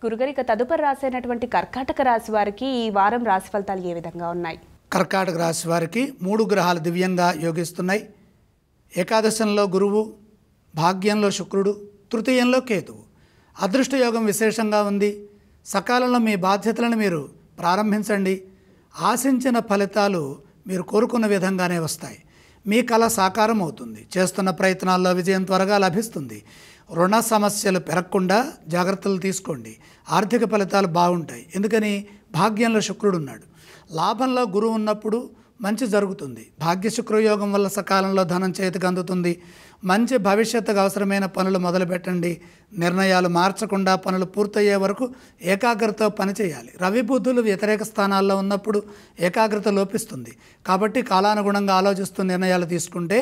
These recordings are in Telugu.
గురుగారు ఇక తదుపరి రాసైనటువంటి కర్కాటక రాశి వారికి ఈ వారం రాశి ఫలితాలు ఏ విధంగా ఉన్నాయి? కర్కాటక రాశి వారికి 3 గ్రహాలు దివ్యంగా యోగిస్తున్నాయి. ఏకాదశంలో గురువు, భాగ్యంలో శుక్రుడు, తృతీయంలో కేతువు. అదృష్ట యోగం విశేషంగా ఉంది. సకాలంలో మీ బాధ్యతలను మీరు ప్రారంభించండి. ఆశించిన ఫలితాలు మీరు కోరుకున్న విధంగానే వస్తాయి. మీ కళ సాకారం అవుతుంది. చేస్తున్న ప్రయత్నాల్లో విజయం త్వరగా లభిస్తుంది. రుణ సమస్యలు పెరగకుండా జాగ్రత్తలు తీసుకోండి. ఆర్థిక ఫలితాలు బాగుంటాయి. ఎందుకని? భాగ్యంలో శుక్రుడు ఉన్నాడు. లాభంలో గురువు ఉన్నప్పుడు మంచి జరుగుతుంది. భాగ్య శుక్రయోగం వల్ల సకాలంలో ధనం చేతికి అందుతుంది. మంచి భవిష్యత్తుకు అవసరమైన పనులు మొదలుపెట్టండి. నిర్ణయాలు మార్చకుండా పనులు పూర్తయ్యే వరకు ఏకాగ్రతతో పనిచేయాలి. రవి బుద్ధులు వ్యతిరేక స్థానాల్లో ఉన్నప్పుడు ఏకాగ్రత లోపిస్తుంది. కాబట్టి కాలానుగుణంగా ఆలోచిస్తూ నిర్ణయాలు తీసుకుంటే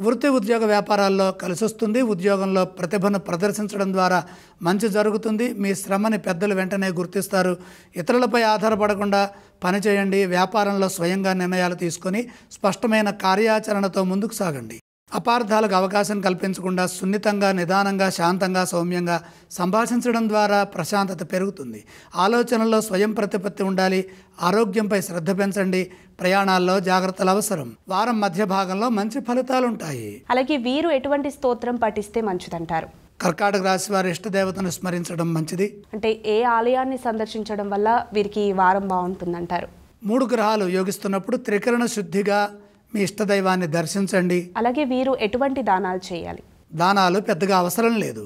వృత్తి ఉద్యోగ వ్యాపారాల్లో కలిసొస్తుంది. ఉద్యోగంలో ప్రతిభను ప్రదర్శించడం ద్వారా మంచి జరుగుతుంది. మీ శ్రమని పెద్దలు వెంటనే గుర్తిస్తారు. ఇతరులపై ఆధారపడకుండా పనిచేయండి. వ్యాపారంలో స్వయంగా నిర్ణయాలు తీసుకొని స్పష్టమైన కార్యాచరణతో ముందుకు సాగండి. అపార్థాలకు అవకాశం కల్పించకుండా సున్నితంగా, నిదానంగా, శాంతంగా, సౌమ్యంగా సంభాషించడం ద్వారా ప్రశాంతత పెరుగుతుంది. ఆలోచనల్లో స్వయం ప్రతిపత్తి ఉండాలి. ఆరోగ్యంపై శ్రద్ధ పెంచండి. ప్రయాణాల్లో జాగ్రత్తలు అవసరం. వారం మధ్య భాగంలో మంచి ఫలితాలు ఉంటాయి. అలాగే వీరు ఎటువంటి స్తోత్రం పఠిస్తే మంచిదంటారు? కర్కాటక రాశి వారి ఇష్టదేవతను స్మరించడం మంచిది. అంటే ఏ ఆలయాన్ని సందర్శించడం వల్ల వీరికి ఈ వారం బాగుంటుందంటారు? 3 గ్రహాలు యోగిస్తున్నప్పుడు త్రికరణ శుద్ధిగా మీ ఇష్టదైవాన్ని దర్శించండి. అలాగే వీరు ఎటువంటి దానాలు చేయాలి? దానాలు పెద్దగా అవసరం లేదు.